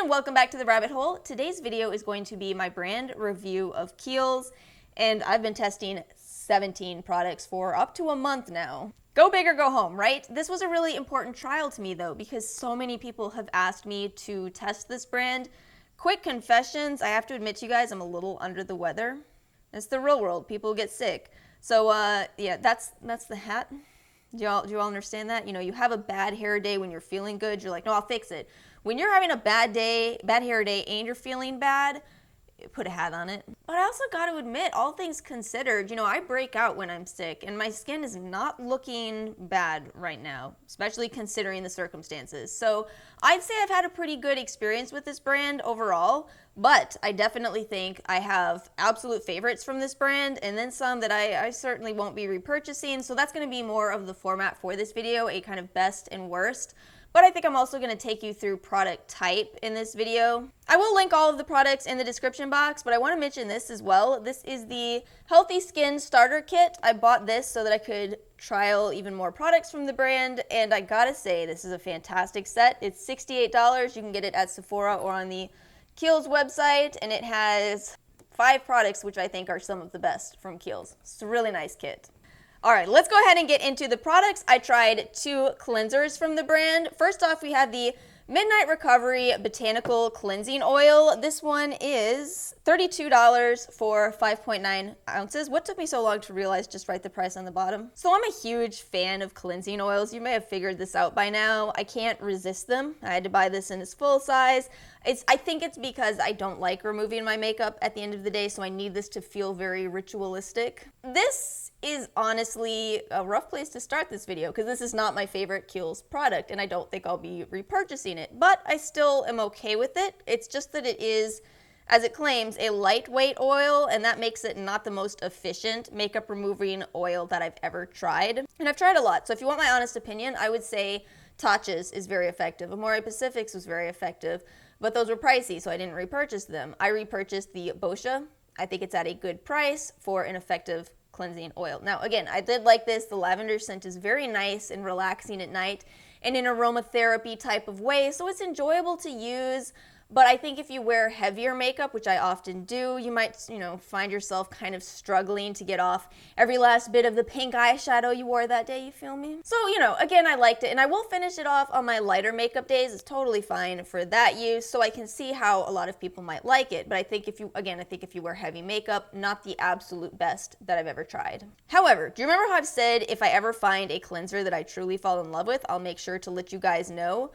and welcome back to the rabbit hole. Today's video is going to be my brand review of Kiehl's, and I've been testing 17 products for up to a month now. Go big or go home, right? This was a really important trial to me though, because so many people have asked me to test this brand. Quick confessions, I have to admit to you guys, I'm a little under the weather. It's the real world, people get sick. So yeah, that's the hat. Do you all understand that? You know, you have a bad hair day when you're feeling good, you're like, no, I'll fix it. When you're having a bad hair day, and you're feeling bad, put a hat on it. But I also got to admit, all things considered, you know, I break out when I'm sick, and my skin is not looking bad right now, especially considering the circumstances. So I'd say I've had a pretty good experience with this brand overall, but I definitely think I have absolute favorites from this brand, and then some that I certainly won't be repurchasing. So that's going to be more of the format for this video, a kind of best and worst. But I think I'm also going to take you through product type in this video. I will link all of the products in the description box, but I want to mention this as well. This is the Healthy Skin Starter Kit. I bought this so that I could trial even more products from the brand, and I gotta say, this is a fantastic set. It's $68. You can get it at Sephora or on the Kiehl's website, and it has 5 products, which I think are some of the best from Kiehl's. It's a really nice kit. All right, let's go ahead and get into the products. I tried 2 cleansers from the brand. First off, we have the Midnight Recovery Botanical Cleansing Oil. This one is $32 for 5.9 ounces. What took me so long to realize, just write the price on the bottom. So I'm a huge fan of cleansing oils. You may have figured this out by now. I can't resist them. I had to buy this in its full size. I think it's because I don't like removing my makeup at the end of the day, so I need this to feel very ritualistic. This is honestly a rough place to start this video because this is not my favorite Kiehl's product, and I don't think I'll be repurchasing it, but I still am okay with it. It's just that it is, as it claims, a lightweight oil, and that makes it not the most efficient makeup removing oil that I've ever tried. And I've tried a lot, so if you want my honest opinion, I would say Tatcha's is very effective. Amore Pacific's was very effective, but those were pricey, so I didn't repurchase them. I repurchased the Boscia. I think it's at a good price for an effective cleansing oil. Now, again, I did like this. The lavender scent is very nice and relaxing at night in an aromatherapy type of way, so it's enjoyable to use. But I think if you wear heavier makeup, which I often do, you might, find yourself kind of struggling to get off every last bit of the pink eyeshadow you wore that day, you feel me? So, again, I liked it, and I will finish it off on my lighter makeup days. It's totally fine for that use, so I can see how a lot of people might like it. But I think if you wear heavy makeup, not the absolute best that I've ever tried. However, do you remember how I've said if I ever find a cleanser that I truly fall in love with, I'll make sure to let you guys know?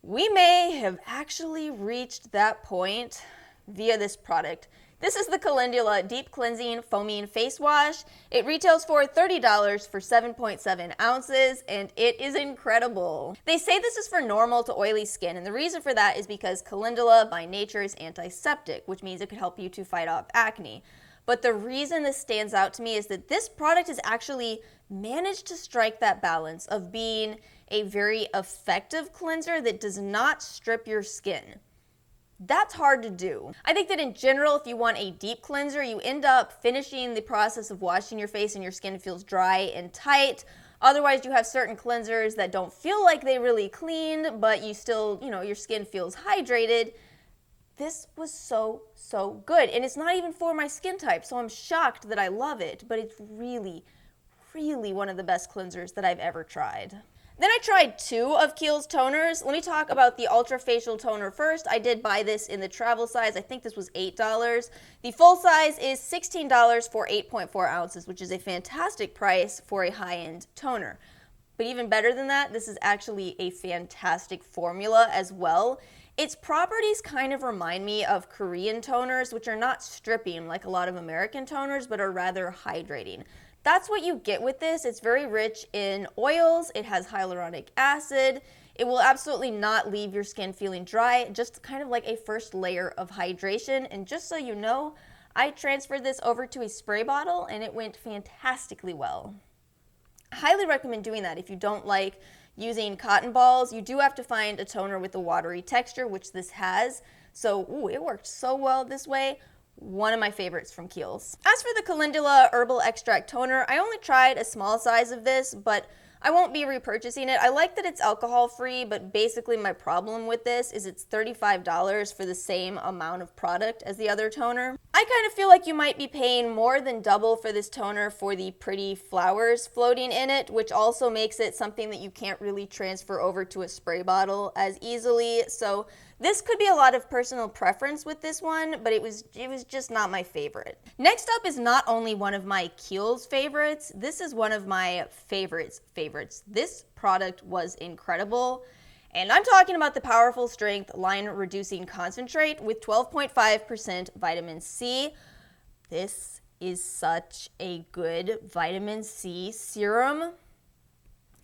We may have actually reached that point via this product. This is the Calendula Deep Cleansing Foaming Face Wash. It retails for $30 for 7.7 ounces, and it is incredible. They say this is for normal to oily skin, and the reason for that is because Calendula by nature is antiseptic, which means it could help you to fight off acne. But the reason this stands out to me is that this product has actually managed to strike that balance of being a very effective cleanser that does not strip your skin. That's hard to do. I think that in general, if you want a deep cleanser, you end up finishing the process of washing your face and your skin feels dry and tight. Otherwise, you have certain cleansers that don't feel like they really cleaned, but you still, your skin feels hydrated. This was so good, and it's not even for my skin type, so I'm shocked that I love it, but it's really one of the best cleansers that I've ever tried. Then I tried 2 of Kiehl's toners. Let me talk about the Ultra Facial Toner first. I did buy this in the travel size. I think this was $8. The full size is $16 for 8.4 ounces, which is a fantastic price for a high-end toner. But even better than that, this is actually a fantastic formula as well. Its properties kind of remind me of Korean toners, which are not stripping like a lot of American toners, but are rather hydrating. That's what you get with this. It's very rich in oils. It has hyaluronic acid. It will absolutely not leave your skin feeling dry, just kind of like a first layer of hydration. And just so you know, I transferred this over to a spray bottle and it went fantastically well. I highly recommend doing that if you don't like using cotton balls. You do have to find a toner with a watery texture, which this has. So, it worked so well this way. One of my favorites from Kiehl's. As for the Calendula Herbal Extract Toner, I only tried a small size of this, but I won't be repurchasing it. I like that it's alcohol free, but basically my problem with this is it's $35 for the same amount of product as the other toner. I kind of feel like you might be paying more than double for this toner for the pretty flowers floating in it, which also makes it something that you can't really transfer over to a spray bottle as easily. So this could be a lot of personal preference with this one, but it was just not my favorite. Next up is not only one of my Kiehl's favorites, this is one of my favorites. This product was incredible, and I'm talking about the Powerful Strength Line Reducing Concentrate with 12.5% vitamin C. This is such a good vitamin C serum.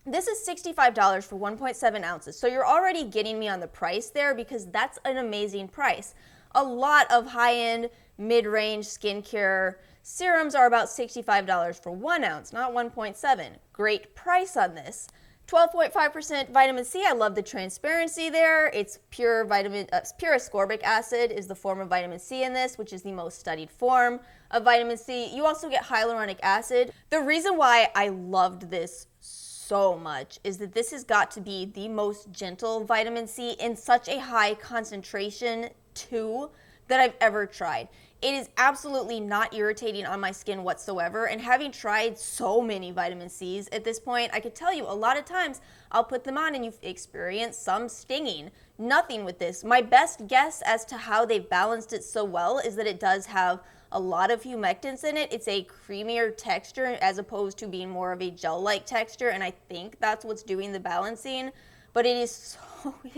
This is $65 for 1.7 ounces, so you're already getting me on the price there because that's an amazing price. A lot of high-end, mid-range skincare serums are about $65 for 1 ounce, not 1.7. Great price on this. 12.5% vitamin C, I love the transparency there. It's pure ascorbic acid is the form of vitamin C in this, which is the most studied form of vitamin C. You also get hyaluronic acid. The reason why I loved this so much is that this has got to be the most gentle vitamin C in such a high concentration too that I've ever tried. It is absolutely not irritating on my skin whatsoever, and having tried so many vitamin C's at this point, I could tell you a lot of times I'll put them on and you experience some stinging. Nothing with this. My best guess as to how they've balanced it so well is that it does have a lot of humectants in it. It's a creamier texture as opposed to being more of a gel-like texture, and I think that's what's doing the balancing, but it is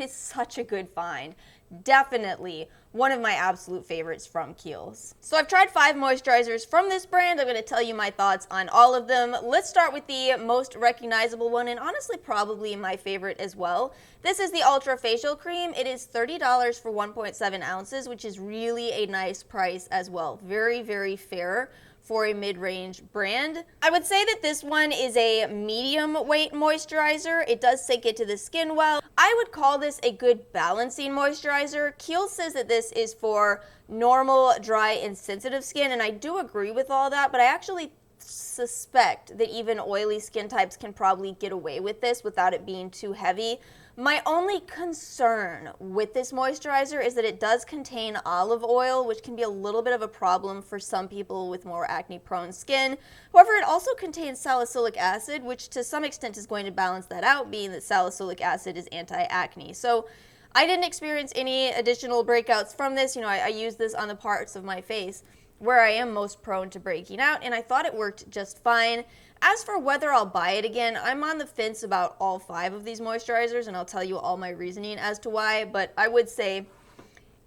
such a good find. Definitely one of my absolute favorites from Kiehl's. So I've tried 5 moisturizers from this brand. I'm going to tell you my thoughts on all of them. Let's start with the most recognizable one, and honestly probably my favorite as well. This is the Ultra Facial Cream. It is $30 for 1.7 ounces, which is really a nice price as well. Very, very fair for a mid-range brand. I would say that this one is a medium weight moisturizer. It does sink into the skin well. I would call this a good balancing moisturizer. Kiehl says that this is for normal, dry, and sensitive skin, and I do agree with all that, but I actually suspect that even oily skin types can probably get away with this without it being too heavy. My only concern with this moisturizer is that it does contain olive oil, which can be a little bit of a problem for some people with more acne-prone skin. However, it also contains salicylic acid, which to some extent is going to balance that out, being that salicylic acid is anti-acne. So I didn't experience any additional breakouts from this. You know, I use this on the parts of my face where I am most prone to breaking out, and I thought it worked just fine. As for whether I'll buy it again, I'm on the fence about all 5 of these moisturizers, and I'll tell you all my reasoning as to why, but I would say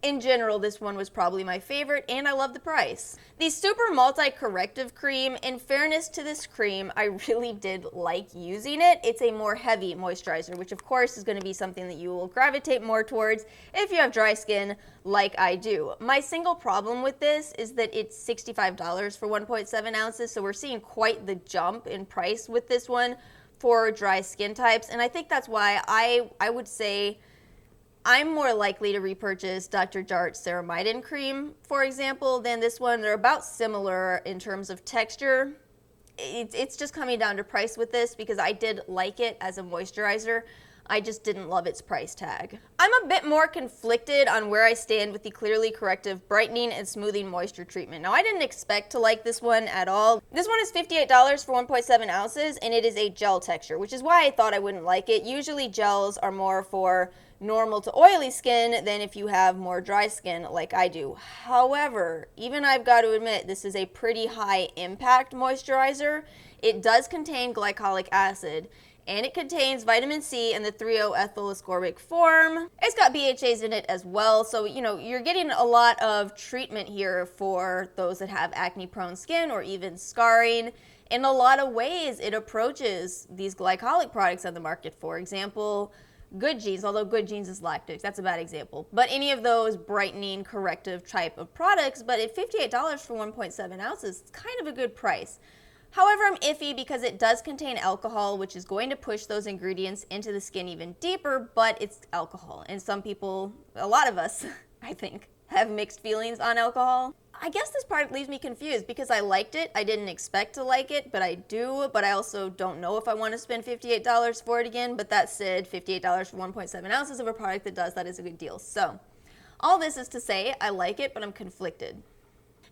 in general, this one was probably my favorite, and I love the price. The Super Multi-Corrective Cream, in fairness to this cream, I really did like using it. It's a more heavy moisturizer, which of course is going to be something that you will gravitate more towards if you have dry skin like I do. My single problem with this is that it's $65 for 1.7 ounces, so we're seeing quite the jump in price with this one for dry skin types, and I think that's why I would say I'm more likely to repurchase Dr. Jart's Ceramidin cream, for example, than this one. They're about similar in terms of texture. It's just coming down to price with this because I did like it as a moisturizer. I just didn't love its price tag. I'm a bit more conflicted on where I stand with the Clearly Corrective Brightening and Smoothing Moisture Treatment. Now, I didn't expect to like this one at all. This one is $58 for 1.7 ounces, and it is a gel texture, which is why I thought I wouldn't like it. Usually gels are more for normal to oily skin than if you have more dry skin like I do. However, even I've got to admit, this is a pretty high impact moisturizer. It does contain glycolic acid, and it contains vitamin C in the 3,0-ethyl ascorbic form. It's got BHAs in it as well, so you know, you're getting a lot of treatment here for those that have acne-prone skin or even scarring. In a lot of ways, it approaches these glycolic products on the market. For example, Good Genes, although Good Genes is lactic, that's a bad example. But any of those brightening, corrective type of products, but at $58 for 1.7 ounces, it's kind of a good price. However, I'm iffy because it does contain alcohol, which is going to push those ingredients into the skin even deeper, but it's alcohol. And some people, a lot of us, I think, have mixed feelings on alcohol. I guess this product leaves me confused because I liked it. I didn't expect to like it, but I do. But I also don't know if I want to spend $58 for it again. But that said, $58 for 1.7 ounces of a product that does that is a good deal. So all this is to say I like it, but I'm conflicted.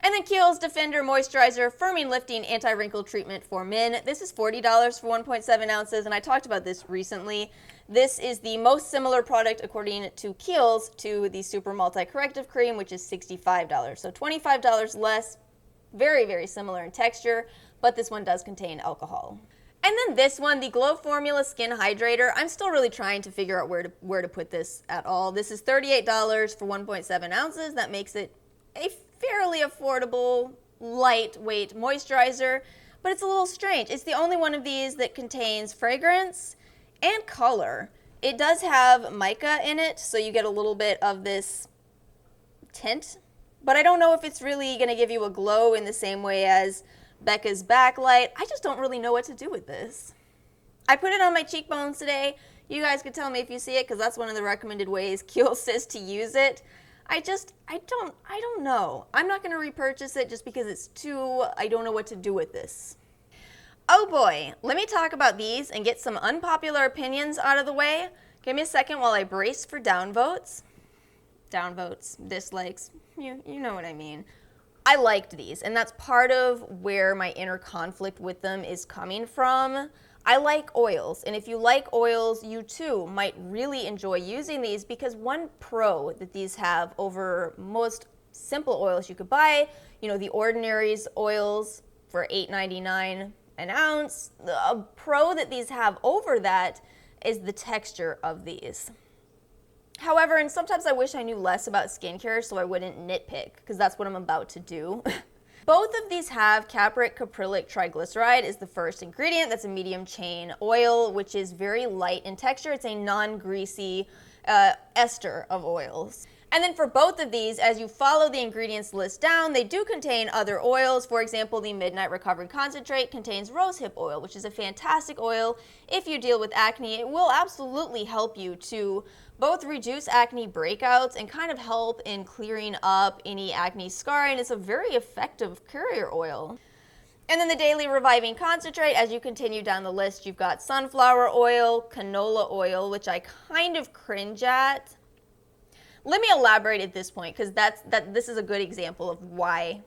And then Kiehl's Defender Moisturizer Firming Lifting Anti-Wrinkle Treatment for Men. This is $40 for 1.7 ounces, and I talked about this recently. This is the most similar product, according to Kiehl's, to the Super Multi-Corrective Cream, which is $65. So $25 less, very, very similar in texture, but this one does contain alcohol. And then this one, the Glow Formula Skin Hydrator. I'm still really trying to figure out where to put this at all. This is $38 for 1.7 ounces. That makes it a fairly affordable, lightweight moisturizer, but it's a little strange. It's the only one of these that contains fragrance and color. It does have mica in it, so you get a little bit of this tint, but I don't know if it's really going to give you a glow in the same way as Becca's Backlight. I just don't really know what to do with this. I put it on my cheekbones today. You guys could tell me if you see it, because that's one of the recommended ways Kiehl says to use it. I don't know. I'm not going to repurchase it just because I don't know what to do with this. Oh boy, let me talk about these and get some unpopular opinions out of the way. Give me a second while I brace for downvotes. Downvotes, dislikes, you know what I mean. I liked these, and that's part of where my inner conflict with them is coming from. I like oils, and if you like oils, you too might really enjoy using these, because one pro that these have over most simple oils you could buy, the Ordinary's oils for $8.99 an ounce, a pro that these have over that is the texture of these. However, and sometimes I wish I knew less about skincare so I wouldn't nitpick, because that's what I'm about to do. Both of these have capric caprylic triglyceride is the first ingredient. That's a medium chain oil, which is very light in texture. It's a non-greasy ester of oils. And then for both of these, as you follow the ingredients list down, they do contain other oils. For example, the Midnight Recovery Concentrate contains rosehip oil, which is a fantastic oil. If you deal with acne, it will absolutely help you to both reduce acne breakouts and kind of help in clearing up any acne scarring. It's a very effective carrier oil. And then the Daily Reviving Concentrate, as you continue down the list, you've got sunflower oil, canola oil, which I kind of cringe at. Let me elaborate at this point, because this is a good example of why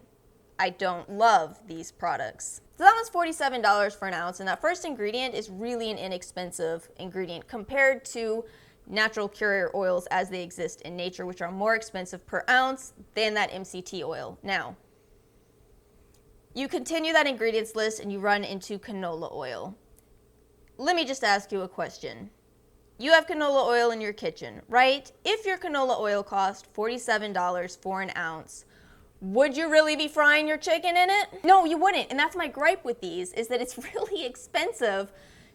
I don't love these products. So that was $47 for an ounce, and that first ingredient is really an inexpensive ingredient compared to natural carrier oils as they exist in nature, which are more expensive per ounce than that MCT oil. Now, you continue that ingredients list and you run into canola oil. Let me just ask you a question. You have canola oil in your kitchen, right? If your canola oil cost $47 for an ounce, would you really be frying your chicken in it? No, you wouldn't. And that's my gripe with these, is that it's really expensive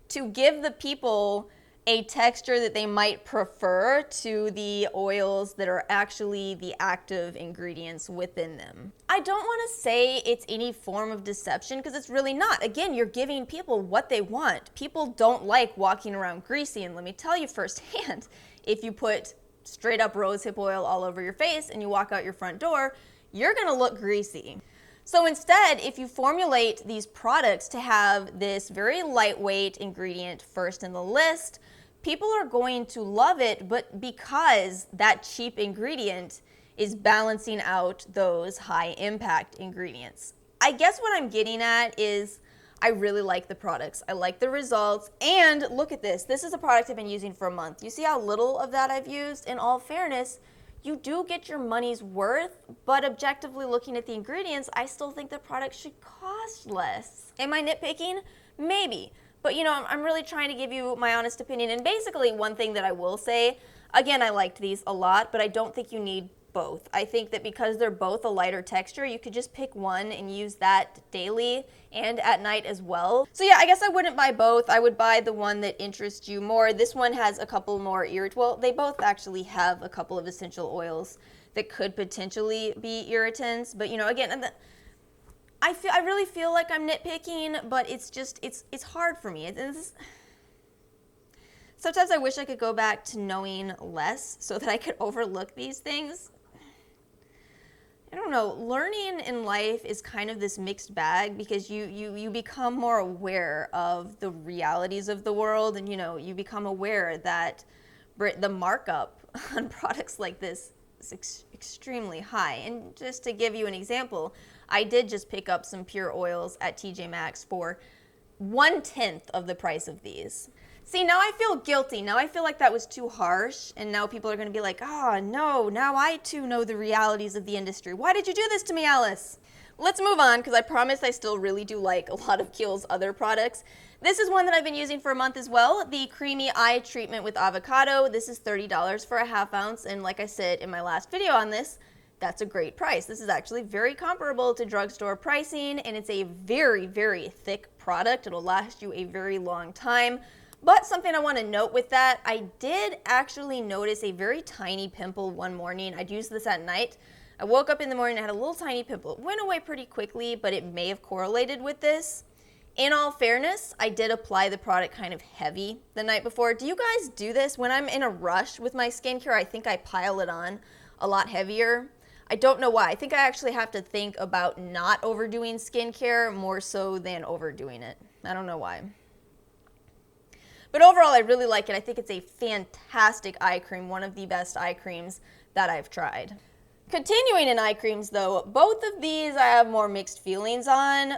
to give the people a texture that they might prefer to the oils that are actually the active ingredients within them. I don't want to say it's any form of deception, because it's really not. Again, you're giving people what they want. People don't like walking around greasy, and let me tell you firsthand, if you put straight up rosehip oil all over your face and you walk out your front door, you're going to look greasy. So instead, if you formulate these products to have this very lightweight ingredient first in the list, people are going to love it, but because that cheap ingredient is balancing out those high impact ingredients. I guess what I'm getting at is I really like the products. I like the results, and look at this. This is a product I've been using for a month. You see how little of that I've used? In all fairness, you do get your money's worth, but objectively looking at the ingredients, I still think the product should cost less. Am I nitpicking? Maybe. But I'm really trying to give you my honest opinion. And basically one thing that I will say, again, I liked these a lot, but I don't think you need both. I think that because they're both a lighter texture, you could just pick one and use that daily and at night as well. So yeah, I guess I wouldn't buy both. I would buy the one that interests you more. This one has a couple more well, they both actually have a couple of essential oils that could potentially be irritants. But again, I really feel like I'm nitpicking, but it's hard for me. Sometimes I wish I could go back to knowing less so that I could overlook these things. I don't know, learning in life is kind of this mixed bag because you become more aware of the realities of the world, and you become aware that the markup on products like this is extremely high. And just to give you an example, I did just pick up some pure oils at TJ Maxx for 1/10 of the price of these. See, now I feel guilty. Now I feel like that was too harsh, and now people are going to be like, oh no, now I too know the realities of the industry. Why did you do this to me, Alice? Let's move on, because I promise I still really do like a lot of Kiehl's other products. This is one that I've been using for a month as well, the Creamy Eye Treatment with Avocado. This is $30 for a half ounce, and like I said in my last video on this, that's a great price. This is actually very comparable to drugstore pricing, and it's a very, very thick product. It'll last you a very long time. But something I want to note with that, I did actually notice a very tiny pimple one morning. I'd used this at night. I woke up in the morning and had a little tiny pimple. It went away pretty quickly, but it may have correlated with this. In all fairness, I did apply the product kind of heavy the night before. Do you guys do this? When I'm in a rush with my skincare, I think I pile it on a lot heavier. I don't know why. I think I actually have to think about not overdoing skincare more so than overdoing it. I don't know why. But overall, I really like it. I think it's a fantastic eye cream, one of the best eye creams that I've tried. Continuing in eye creams though, both of these I have more mixed feelings on.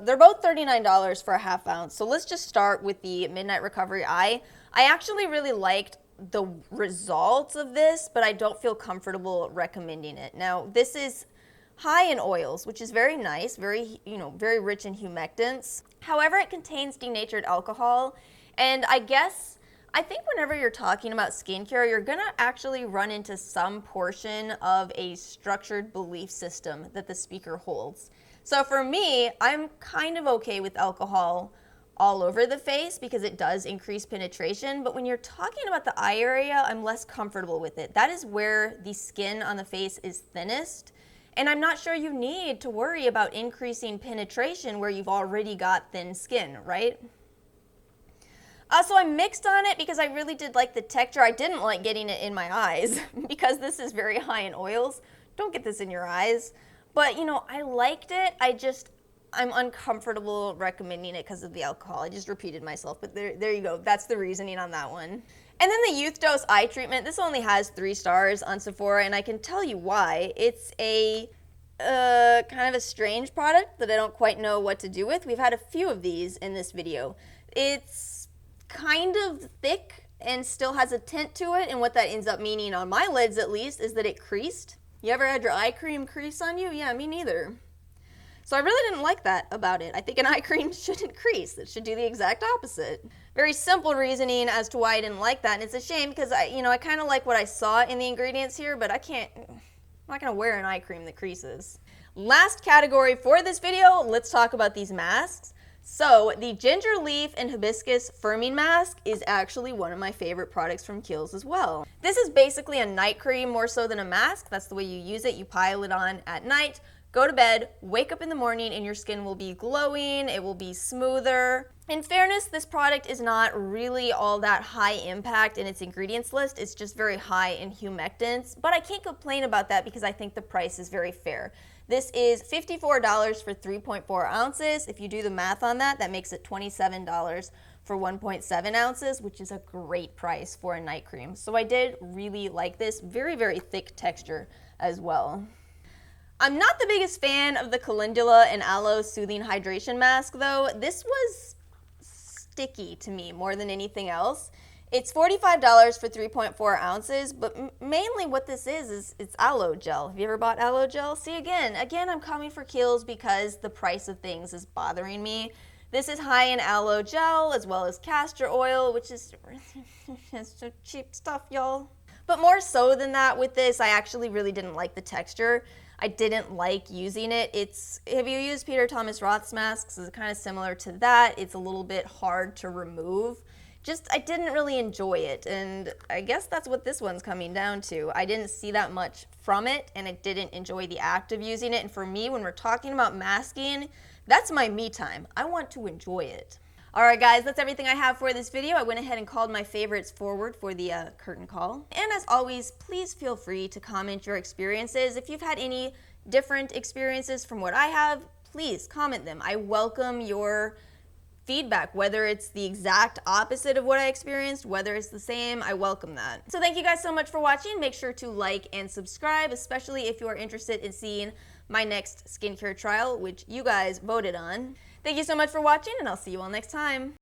They're both $39 for a half ounce. So let's just start with the Midnight Recovery Eye. I actually really liked the results of this, but I don't feel comfortable recommending it. Now, this is high in oils, which is very nice, very rich in humectants. However, it contains denatured alcohol. And I think whenever you're talking about skincare, you're gonna actually run into some portion of a structured belief system that the speaker holds. So for me, I'm kind of okay with alcohol all over the face because it does increase penetration, but when you're talking about the eye area, I'm less comfortable with it. That is where the skin on the face is thinnest, and I'm not sure you need to worry about increasing penetration where you've already got thin skin, right? So I'm mixed on it because I really did like the texture. I didn't like getting it in my eyes because this is very high in oils. Don't get this in your eyes. But, I liked it. I'm uncomfortable recommending it because of the alcohol. I just repeated myself, but there you go. That's the reasoning on that one. And then the Youth Dose Eye Treatment. This only has 3 stars on Sephora, and I can tell you why. It's a kind of a strange product that I don't quite know what to do with. We've had a few of these in this video. It's kind of thick and still has a tint to it, and what that ends up meaning on my lids at least is that it creased. You ever had your eye cream crease on you? Yeah, me neither. So I really didn't like that about it. I think an eye cream shouldn't crease. It should do the exact opposite. Very simple reasoning as to why I didn't like that, and it's a shame because I kind of like what I saw in the ingredients here, but I'm not gonna wear an eye cream that creases. Last category for this video, let's talk about these masks. So the Ginger Leaf and Hibiscus Firming Mask is actually one of my favorite products from Kiehl's as well. This is basically a night cream more so than a mask. That's the way you use it. You pile it on at night, go to bed, wake up in the morning, and your skin will be glowing, it will be smoother. In fairness, this product is not really all that high impact in its ingredients list. It's just very high in humectants, but I can't complain about that because I think the price is very fair. This is $54 for 3.4 ounces. If you do the math on that, that makes it $27 for 1.7 ounces, which is a great price for a night cream. So I did really like this. Very, very thick texture as well. I'm not the biggest fan of the Calendula and Aloe Soothing Hydration Mask though. This was sticky to me more than anything else. It's $45 for 3.4 ounces, but mainly what this is it's aloe gel. Have you ever bought aloe gel? See, again, I'm coming for Kiehl's because the price of things is bothering me. This is high in aloe gel as well as castor oil, which is so cheap stuff, y'all. But more so than that with this, I actually really didn't like the texture. I didn't like using it. Have you used Peter Thomas Roth's masks? It's kind of similar to that. It's a little bit hard to remove. I didn't really enjoy it, and I guess that's what this one's coming down to. I didn't see that much from it, and I didn't enjoy the act of using it, and for me, when we're talking about masking, that's my me time. I want to enjoy it. Alright guys, that's everything I have for this video. I went ahead and called my favorites forward for the curtain call. And as always, please feel free to comment your experiences. If you've had any different experiences from what I have, please comment them. I welcome your feedback, whether it's the exact opposite of what I experienced, whether it's the same, I welcome that. So thank you guys so much for watching. Make sure to like and subscribe, especially if you are interested in seeing my next skincare trial, which you guys voted on. Thank you so much for watching, and I'll see you all next time.